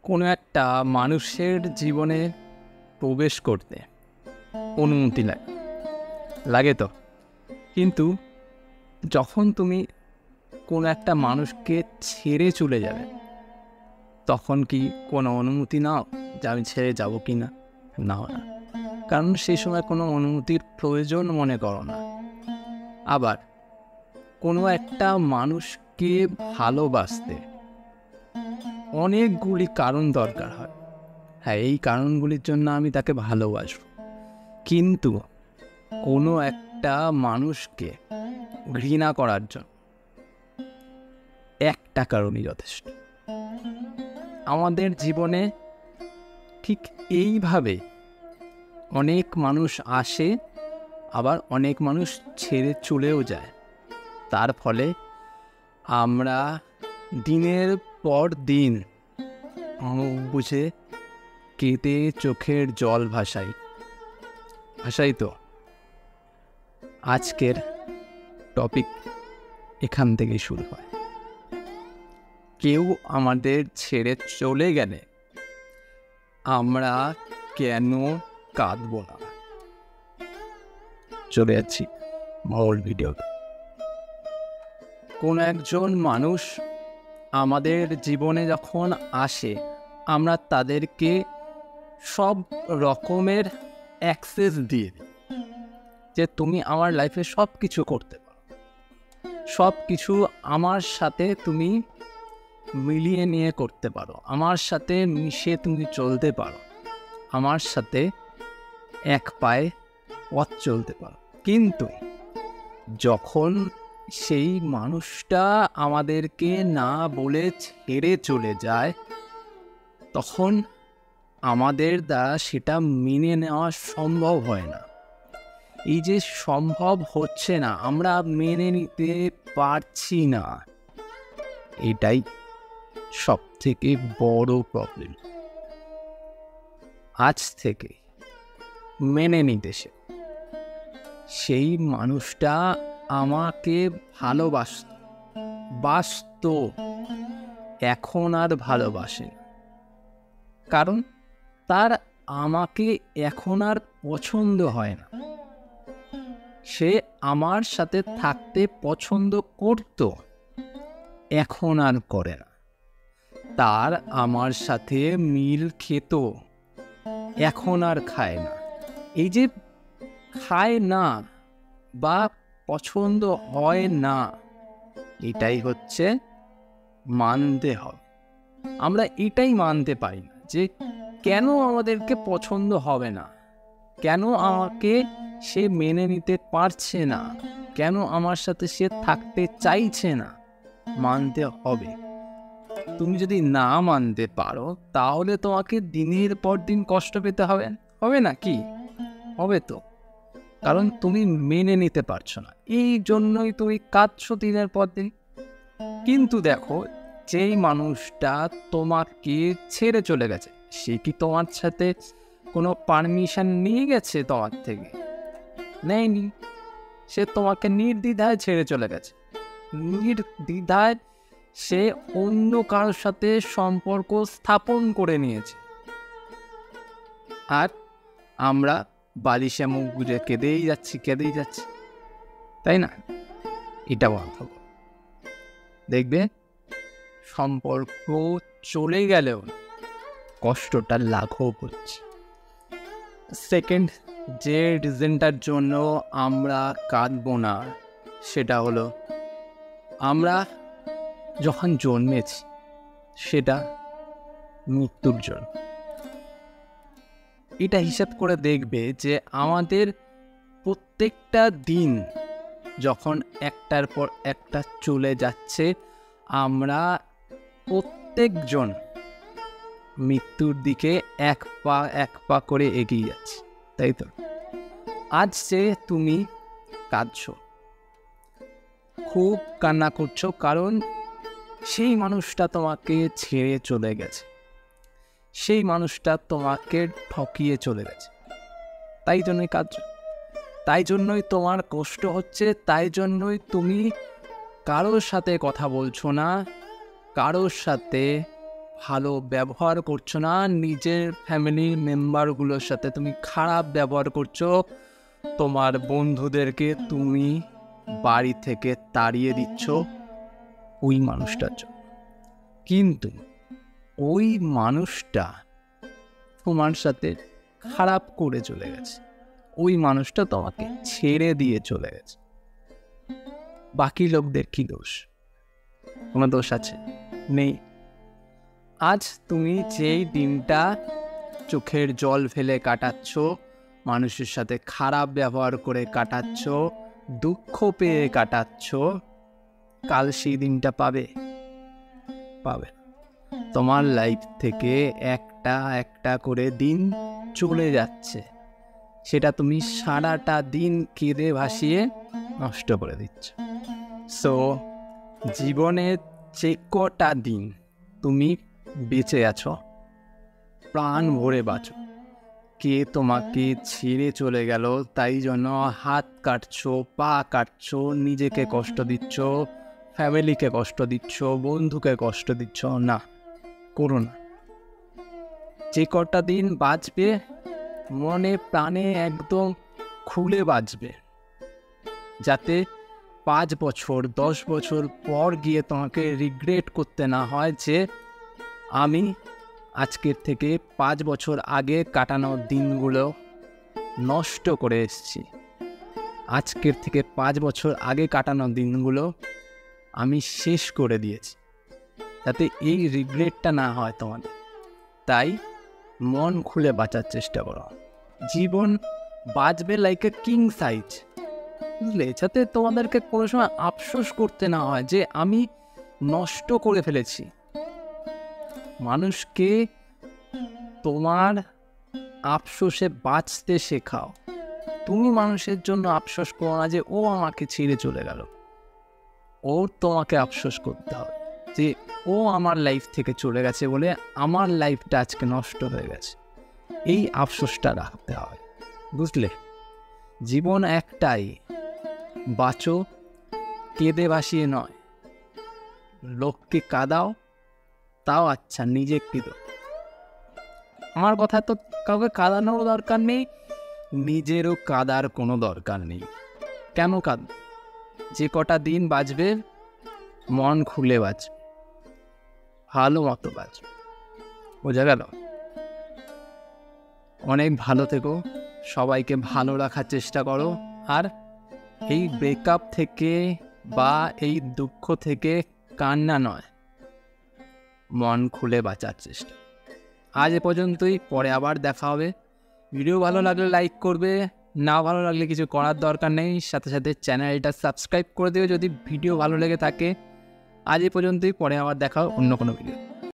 কোনো একটা মানুষের জীবনে প্রবেশ করতে অনুমতি লাগে তো। কিন্তু যখন তুমি কোনো একটা মানুষকে ছেড়ে চলে যাবে, তখন কি কোনো অনুমতি নাও যে আমি ছেড়ে যাব কি না? নাও না, কারণ সেই সময় কোনো অনুমতির প্রয়োজন মনে করো না। আবার কোনো একটা মানুষকে ভালোবাসতে অনেকগুলি কারণ দরকার হয়। হ্যাঁ, এই কারণগুলির জন্য আমি তাকে ভালোবাসব, কিন্তু কোনো একটা মানুষকে ঘৃণা করার জন্য একটা কারণই যথেষ্ট। আমাদের জীবনে ঠিক এইভাবে অনেক মানুষ আসে, আবার অনেক মানুষ ছেড়ে চলেও যায়। তার ফলে আমরা দিনের পর দিন মুখ বুঝে কেঁদে চোখের জল ভাসাই তো। আজকের টপিক এখান থেকেই শুরু হয়। কেউ আমাদের ছেড়ে চলে গেলে আমরা কেন কাঁদব না? চলে যাচ্ছি মূল ভিডিওতে। কোন একজন মানুষ আমাদের জীবনে যখন আসে, আমরা তাদেরকে সব রকমের অ্যাক্সেস দিয়ে দিই যে তুমি আমার লাইফে সব কিছু করতে পারো, সব কিছু আমার সাথে তুমি মিলিয়ে নিয়ে করতে পারো, আমার সাথে মিশে তুমি চলতে পারো, আমার সাথে এক পায়ে পথ চলতে পারো। কিন্তু যখন সেই মানুষটা আমাদেরকে না বলে ছেড়ে চলে যায়, তখন আমাদের দ্বারা সেটা মেনে নেওয়া সম্ভব হয় না। এই যে সম্ভব হচ্ছে না, আমরা মেনে নিতে পারছি না, এটাই সব থেকে বড় প্রবলেম। আজ থেকে মেনে নিতে সেই মানুষটা আমাকে ভালোবাসত, এখন আর ভালোবাসে না, কারণ তার আমাকে এখন আর পছন্দ হয় না। সে আমার সাথে থাকতে পছন্দ করত, এখন আর করে না। তার আমার সাথে মিল খেত, এখন আর খায় না। এই যে খায় না বা পছন্দ হয় না, এটাই হচ্ছে মানতে হবে। আমরা এটাই মানতে পারি না যে কেন আমাদেরকে পছন্দ হবে না, কেন আমাকে সে মেনে নিতে পারছে না, কেন আমার সাথে সে থাকতে চাইছে না। মানতে হবে। তুমি যদি না মানতে পারো, তাহলে তোমাকে দিনের পর দিন কষ্ট পেতে হবে না কি? হবে তো, কারণ তুমি মেনে নিতে পারছো না, এই জন্যই তুমি কাঁদছো দিনের পর দিন। কিন্তু দেখো, যেই মানুষটা তোমাকে ছেড়ে চলে গেছে, সে কি তোমার সাথে কোনো পারমিশন নিয়ে গেছে? তোমার থেকে নেয়নি। সে তোমাকে নির্দ্বিধায় ছেড়ে চলে গেছে। নির্দ্বিধায় সে অন্য কারোর সাথে সম্পর্ক স্থাপন করে নিয়েছে, আর আমরা বালিশে মুখ গুজে কেঁদেই যাচ্ছি, তাই না? এটা বন্ধ করো। দেখবে সম্পর্ক চলে গেলেও কষ্টটা লাঘব হচ্ছে। সেকেন্ড যে রিজনটার জন্য আমরা কাঁদবো না, সেটা হলো আমরা যখন জন্মেছি সেটা মৃত্যুর জন্য। এটা হিসাব করে দেখবে যে আমাদের প্রত্যেকটা দিন যখন একটার পর একটা চলে যাচ্ছে, আমরা প্রত্যেকজন মৃত্যুর দিকে এক পা করে এগিয়ে যাচ্ছি, তাই তো? আজ যে তুমি কাঁদছো, খুব কান্না করছো, কারণ সেই মানুষটা তোমাকে ছেড়ে চলে গেছে, সেই মানুষটা তোমাকে ঠকিয়ে চলে গেছে, তাই জন্যই কাঁদছো, তাই জন্যই তোমার কষ্ট হচ্ছে, তাই জন্যই তুমি কারোর সাথে কথা বলছো না, কারোর সাথে ভালো ব্যবহার করছো না, নিজের ফ্যামিলির মেম্বারগুলোর সাথে তুমি খারাপ ব্যবহার করছো, তোমার বন্ধুদেরকে তুমি বাড়ি থেকে তাড়িয়ে দিচ্ছ ওই মানুষটার জন্য। কিন্তু ওই মানুষটা তোমার সাথে খারাপ করে চলে গেছে, ওই মানুষটা তোমাকে ছেড়ে দিয়ে চলে গেছে। বাকি লোকদের কি দোষ? কোনো দোষ আছে? নেই। আজ তুমি যেই দিনটা চোখের জল ফেলে কাটাচ্ছ, মানুষের সাথে খারাপ ব্যবহার করে কাটাচ্ছ, দুঃখ পেয়ে কাটাচ্ছ, কাল সেই দিনটা পাবে? পাবে না। তোমার লাইফ থেকে একটা একটা করে দিন চলে যাচ্ছে, সেটা তুমি সারাটা দিন কেঁদে ভাসিয়ে নষ্ট করে দিচ্ছ। সো জীবনের যে কটা দিন তুমি বেঁচে আছো, প্রাণ ভরে বাঁচো। কে তোমাকে ছেড়ে চলে গেল তাই জন্য হাত কাটছো, পা কাটছো, নিজেকে কষ্ট দিচ্ছ, ফ্যামিলিকে কষ্ট দিচ্ছ, বন্ধুকে কষ্ট দিচ্ছ, না, করো না। যে কটা দিন বাঁচবে মনে প্রাণে একদম খুলে বাঁচবে, যাতে 5 বছর 10 বছর পর গিয়ে তোমাকে রিগ্রেট করতে না হয় যে আমি আজকের থেকে 5 বছর আগে কাটানো দিনগুলো নষ্ট করে এসেছি, আজকের থেকে 5 বছর আগে কাটানো দিনগুলো আমি শেষ করে দিয়েছি, যাতে এই রিগ্রেটটা না হয় তোমাদের। তাই মন খুলে বাঁচার চেষ্টা করো। জীবন বাঁচবে লাইক এ কিং সাইজ, বুঝলে? যাতে তোমাদেরকে কোনো সময় আফসোস করতে না হয় যে আমি নষ্ট করে ফেলেছি। মানুষকে তোমার আফসোসে বাঁচতে শেখাও। তুমি মানুষের জন্য আফসোস করো না যে ও আমাকে ছেড়ে চলে গেল, ওর তোমাকে আফসোস করতে হবে যে ও আমার লাইফ থেকে চলে গেছে বলে আমার লাইফটা আজকে নষ্ট হয়ে গেছে। এই আফসোসটা রাখতে হবে, বুঝলে? জীবন একটাই, বাঁচো, কেঁদে ভাসিয়ে নয়। লোককে কাঁদাও তাও আচ্ছা, নিজে কেঁদো। আমার কথা তো কাউকে কাঁদানোর দরকার নেই, নিজেরও কাঁদার কোনো দরকার নেই। কেন কাঁদবে? যে কটা দিন বাঁচবে মন খুলে বাঁচবে, ভালো মতো বাঁচবে। বোঝা গেল? অনেক ভালো থেকো, সবাইকে ভালো রাখার চেষ্টা করো। আর এই ব্রেকআপ থেকে বা এই দুঃখ থেকে কান্না নয়, মন খুলে বাঁচার চেষ্টা। আজ এ পর্যন্তই, পরে আবার দেখা হবে। ভিডিও ভালো লাগলে লাইক করবে, না ভালো লাগলে কিছু করার দরকার নেই, সাথে সাথে চ্যানেলটা সাবস্ক্রাইব করে দেবে যদি ভিডিও ভালো লেগে থাকে। আজ এ পর্যন্তই, পরে আবার দেখা হবে অন্য কোনো ভিডিও।